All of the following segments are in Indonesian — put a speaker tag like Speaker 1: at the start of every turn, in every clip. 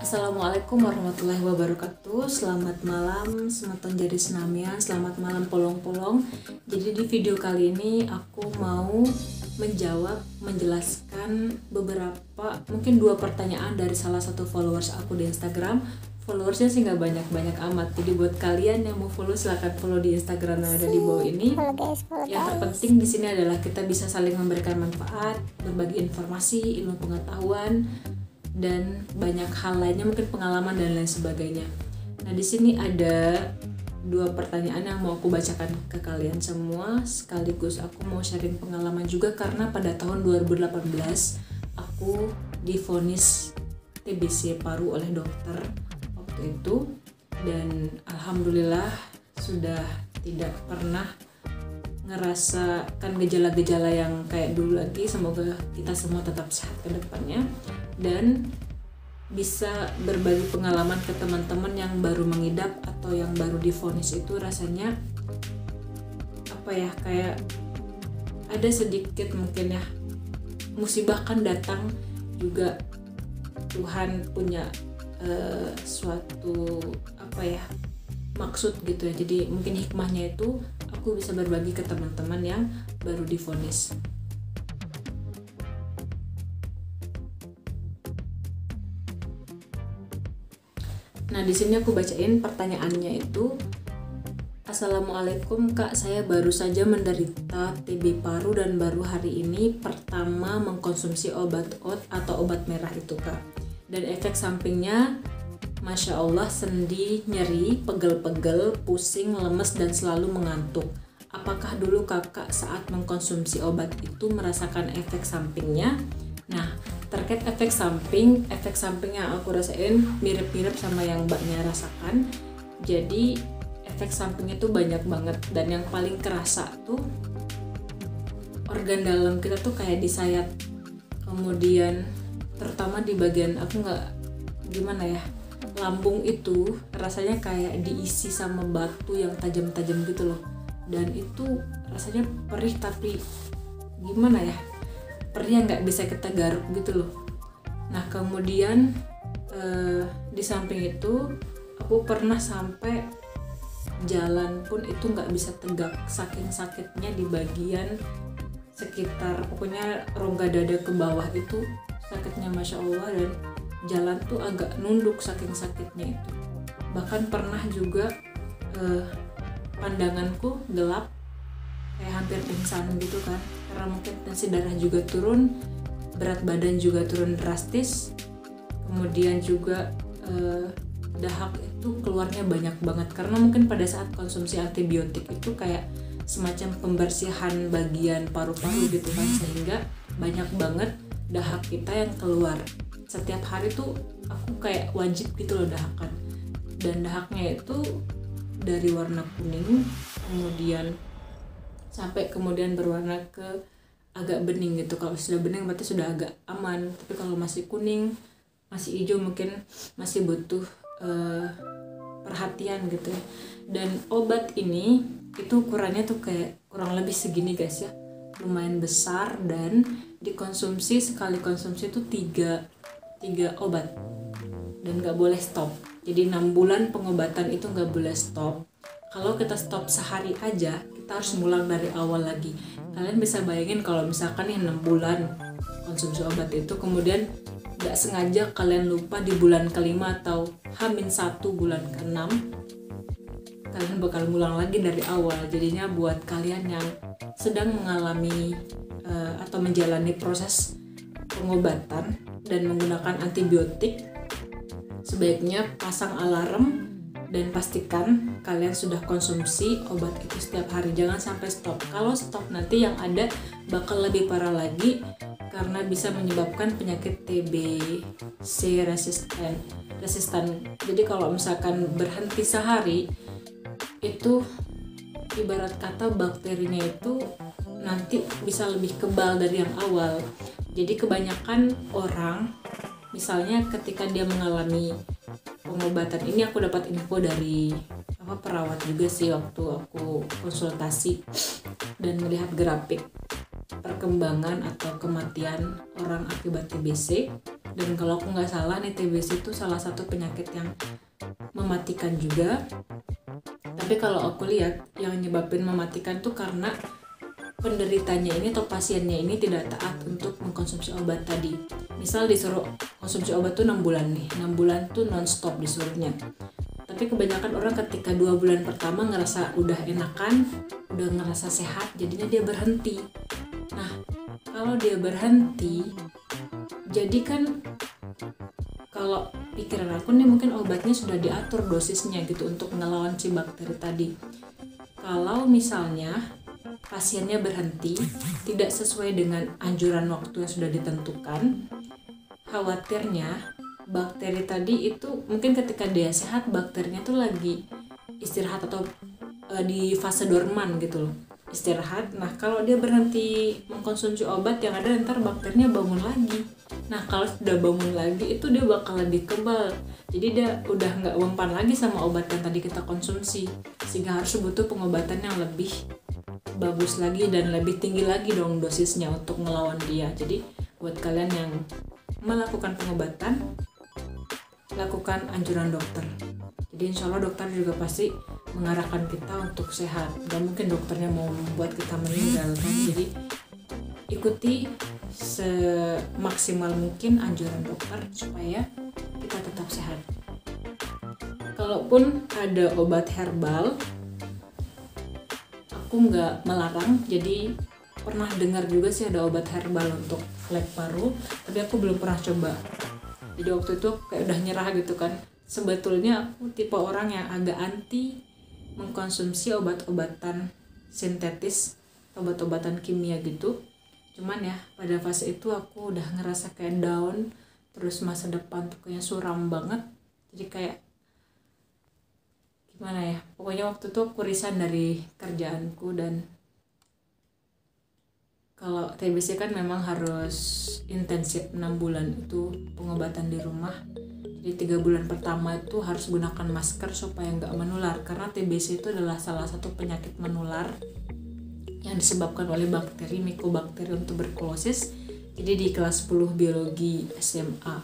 Speaker 1: Assalamualaikum warahmatullahi wabarakatuh. Selamat malam semeton jadi senamian, selamat malam polong-polong. Jadi di video kali ini aku mau menjelaskan beberapa, mungkin 2 pertanyaan dari salah satu followers aku di Instagram. Followersnya sih nggak banyak-banyak amat, jadi buat kalian yang mau follow silahkan follow di Instagram yang ada di bawah ini. Yang terpenting di sini adalah kita bisa saling memberikan manfaat, berbagi informasi, ilmu pengetahuan, dan banyak hal lainnya, mungkin pengalaman dan lain sebagainya. Nah, di sini ada 2 pertanyaan yang mau aku bacakan ke kalian semua, sekaligus aku mau sharing pengalaman juga karena pada tahun 2018 aku divonis TBC paru oleh dokter waktu itu, dan alhamdulillah sudah tidak pernah ngerasakan gejala-gejala yang kayak dulu lagi. Semoga kita semua tetap sehat ke depannya dan bisa berbagi pengalaman ke teman-teman yang baru mengidap atau yang baru divonis. Itu rasanya apa ya, kayak ada sedikit mungkin ya, musibah kan datang juga, Tuhan punya suatu apa ya, maksud gitu ya. Jadi mungkin hikmahnya itu aku bisa berbagi ke teman-teman yang baru divonis. Nah, di sini aku bacain pertanyaannya itu. Assalamualaikum Kak, saya baru saja menderita TB paru dan baru hari ini pertama mengkonsumsi obat OAT atau obat merah itu Kak. Dan efek sampingnya Masya Allah, sendi, nyeri, pegel-pegel, pusing, lemes, dan selalu mengantuk. Apakah dulu kakak saat mengkonsumsi obat itu merasakan efek sampingnya? Nah, terkait efek samping yang aku rasain mirip-mirip sama yang mbaknya rasakan. Jadi efek sampingnya tuh banyak banget, dan yang paling kerasa tuh organ dalam kita tuh kayak disayat. Kemudian terutama di bagian, aku nggak gimana ya, lambung itu rasanya kayak diisi sama batu yang tajam-tajam gitu loh, dan itu rasanya perih, tapi gimana ya, perihnya nggak bisa kita garuk gitu loh. Nah, kemudian di samping itu aku pernah sampai jalan pun itu nggak bisa tegak saking sakitnya di bagian sekitar, pokoknya rongga dada ke bawah itu sakitnya Masya Allah, dan jalan tuh agak nunduk saking sakitnya itu. Bahkan pernah juga pandanganku gelap, kayak hampir pingsan gitu kan, karena mungkin tensi darah juga turun, berat badan juga turun drastis. Kemudian juga dahak itu keluarnya banyak banget, karena mungkin pada saat konsumsi antibiotik itu kayak semacam pembersihan bagian paru-paru gitu kan, sehingga banyak banget dahak kita yang keluar. Setiap hari tuh aku kayak wajib gitu loh dahakan, dan dahaknya itu dari warna kuning kemudian berwarna ke agak bening gitu. Kalau sudah bening berarti sudah agak aman, tapi kalau masih kuning, masih hijau, mungkin masih butuh perhatian gitu ya. Dan obat ini itu ukurannya tuh kayak kurang lebih segini guys ya, lumayan besar, dan dikonsumsi, sekali konsumsi itu 3 obat dan nggak boleh stop. Jadi 6 bulan pengobatan itu nggak boleh stop. Kalau kita stop sehari aja, kita harus ngulang dari awal lagi. Kalian bisa bayangin kalau misalkan nih 6 bulan konsumsi obat itu, kemudian nggak sengaja kalian lupa di bulan kelima atau H-1 bulan ke-6, kalian bakal ngulang lagi dari awal. Jadinya buat kalian yang sedang mengalami atau menjalani proses pengobatan dan menggunakan antibiotik, sebaiknya pasang alarm dan pastikan kalian sudah konsumsi obat itu setiap hari. Jangan sampai stop. Kalau stop nanti yang ada bakal lebih parah lagi, karena bisa menyebabkan penyakit TBC resisten. Jadi kalau misalkan berhenti sehari, itu ibarat kata bakterinya itu nanti bisa lebih kebal dari yang awal. Jadi kebanyakan orang, misalnya ketika dia mengalami pengobatan ini, aku dapat info dari perawat juga sih waktu aku konsultasi dan melihat grafik perkembangan atau kematian orang akibat TBC. Dan kalau aku nggak salah nih, TBC itu salah satu penyakit yang mematikan juga. Tapi kalau aku lihat yang nyebabin mematikan tuh karena penderitanya ini atau pasiennya ini tidak taat untuk mengkonsumsi obat tadi. Misal disuruh konsumsi obat tuh 6 bulan nih, 6 bulan tuh non-stop disuruhnya. Tapi kebanyakan orang ketika 2 bulan pertama ngerasa udah enakan, udah ngerasa sehat, jadinya dia berhenti. Nah, kalau dia berhenti, jadi kan kalau pikiran aku nih mungkin obatnya sudah diatur dosisnya gitu untuk ngelawan si bakteri tadi. Kalau misalnya pasiennya berhenti tidak sesuai dengan anjuran waktu yang sudah ditentukan, khawatirnya bakteri tadi itu mungkin ketika dia sehat bakterinya tuh lagi istirahat atau di fase dorman gitu loh, istirahat. Nah kalau dia berhenti mengkonsumsi obat, yang ada ntar bakterinya bangun lagi. Nah kalau sudah bangun lagi itu dia bakal lebih kebal, jadi dia udah nggak mempan lagi sama obat yang tadi kita konsumsi, sehingga harus butuh pengobatan yang lebih bagus lagi dan lebih tinggi lagi dong dosisnya untuk ngelawan dia. Jadi buat kalian yang melakukan pengobatan, lakukan anjuran dokter. Jadi insya Allah dokter juga pasti mengarahkan kita untuk sehat. Gak mungkin dokternya mau membuat kita meninggal kan. Jadi ikuti semaksimal mungkin anjuran dokter supaya kita tetap sehat. Kalaupun ada obat herbal, aku nggak melarang. Jadi pernah dengar juga sih ada obat herbal untuk flek paru, tapi aku belum pernah coba. Jadi waktu itu kayak udah nyerah gitu kan. Sebetulnya aku tipe orang yang agak anti mengkonsumsi obat-obatan sintetis, obat-obatan kimia gitu. Cuman ya pada fase itu aku udah ngerasa kayak down, terus masa depan tuh kayaknya suram banget. Jadi kayak gimana ya, pokoknya waktu itu aku resign dari kerjaanku. Dan kalau TBC kan memang harus intensif 6 bulan itu pengobatan di rumah. Jadi 3 bulan pertama itu harus gunakan masker supaya nggak menular, karena TBC itu adalah salah satu penyakit menular yang disebabkan oleh bakteri Mycobacterium tuberculosis. Jadi di kelas 10 biologi SMA,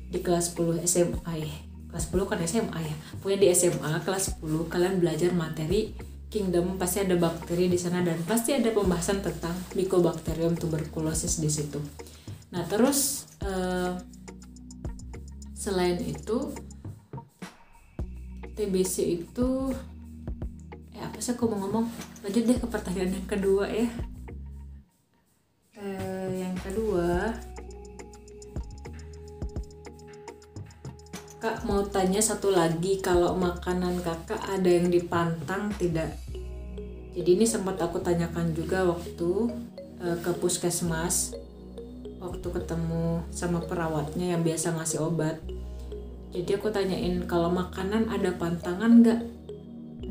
Speaker 1: di kelas 10 SMA ya, kelas 10 kan SMA ya, pokoknya di SMA kelas 10 kalian belajar materi Kingdom, pasti ada bakteri di sana dan pasti ada pembahasan tentang Mycobacterium tuberculosis di situ. Nah terus selain itu TBC itu apa sih aku mau ngomong, lanjut deh ke pertanyaan yang kedua ya. Yang kedua, Kak mau tanya satu lagi, kalau makanan kakak ada yang dipantang tidak? Jadi ini sempat aku tanyakan juga waktu ke puskesmas, waktu ketemu sama perawatnya yang biasa ngasih obat. Jadi aku tanyain kalau makanan ada pantangan nggak,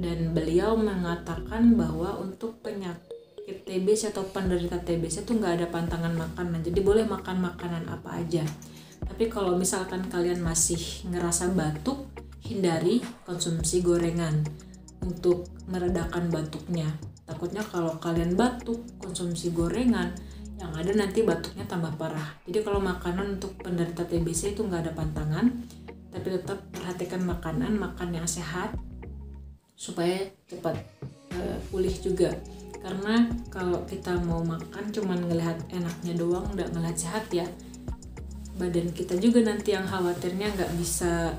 Speaker 1: dan beliau mengatakan bahwa untuk penyakit TBC atau penderita TBC itu nggak ada pantangan makanan, jadi boleh makan makanan apa aja. Tapi kalau misalkan kalian masih ngerasa batuk, hindari konsumsi gorengan untuk meredakan batuknya. Takutnya kalau kalian batuk konsumsi gorengan, yang ada nanti batuknya tambah parah. Jadi kalau makanan untuk penderita TBC itu nggak ada pantangan, tapi tetap perhatikan makanan, makan yang sehat supaya cepat pulih juga. Karena kalau kita mau makan cuman ngelihat enaknya doang, nggak ngelihat sehat ya, badan kita juga nanti yang khawatirnya nggak bisa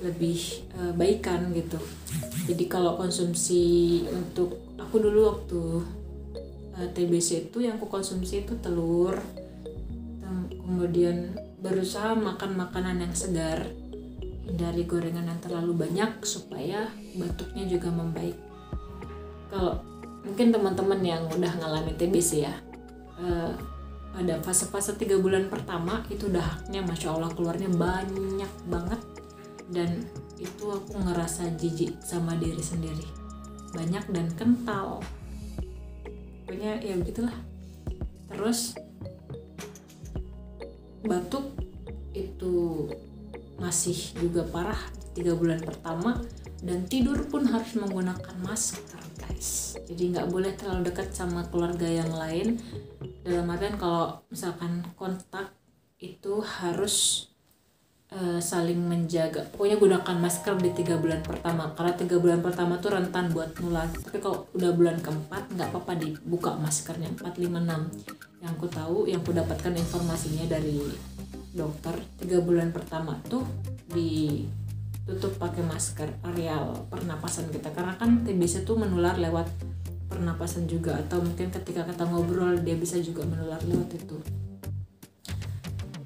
Speaker 1: lebih baikan gitu. Jadi kalau konsumsi untuk aku dulu waktu TBC itu yang aku konsumsi itu telur, kemudian berusaha makan makanan yang segar, hindari gorengan yang terlalu banyak supaya batuknya juga membaik. Kalau mungkin teman-teman yang udah ngalamin TBC ya, pada fase-fase 3 bulan pertama itu dahaknya Masya Allah keluarnya banyak banget, dan itu aku ngerasa jijik sama diri sendiri, banyak dan kental, pokoknya ya begitulah. Terus batuk itu masih juga parah 3 bulan pertama, dan tidur pun harus menggunakan masker guys. Jadi nggak boleh terlalu dekat sama keluarga yang lain, dalam artian kalau misalkan kontak itu harus saling menjaga. Pokoknya gunakan masker di 3 bulan pertama, karena 3 bulan pertama tuh rentan buat nular. Tapi kalau udah bulan keempat nggak apa-apa dibuka maskernya 4, 5, 6. Yang ku tahu, yang ku dapatkan informasinya dari dokter, 3 bulan pertama tuh ditutup pakai masker areal pernapasan kita, karena kan TBC tuh menular lewat pernapasan juga, atau mungkin ketika kita ngobrol dia bisa juga menular lewat itu.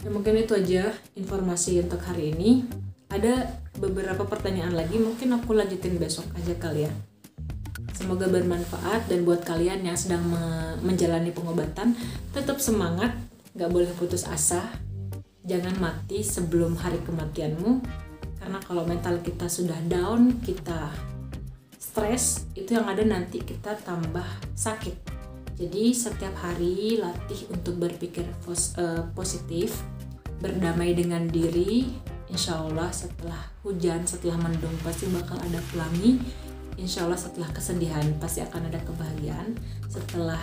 Speaker 1: Ya, mungkin itu aja informasi untuk hari ini. Ada beberapa pertanyaan lagi, mungkin aku lanjutin besok aja kali ya. Semoga bermanfaat, dan buat kalian yang sedang menjalani pengobatan, tetap semangat, gak boleh putus asa. Jangan mati sebelum hari kematianmu, karena kalau mental kita sudah down, kita stres, itu yang ada nanti kita tambah sakit. Jadi setiap hari latih untuk berpikir positif, berdamai dengan diri. Insya Allah setelah hujan, setelah mendung pasti bakal ada pelangi. Insya Allah setelah kesedihan pasti akan ada kebahagiaan. Setelah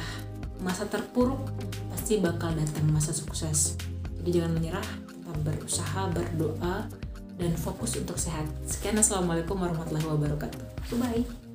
Speaker 1: masa terpuruk pasti bakal datang masa sukses. Jadi jangan menyerah, tetap berusaha, berdoa, dan fokus untuk sehat. Sekian, assalamualaikum warahmatullahi wabarakatuh. Bye.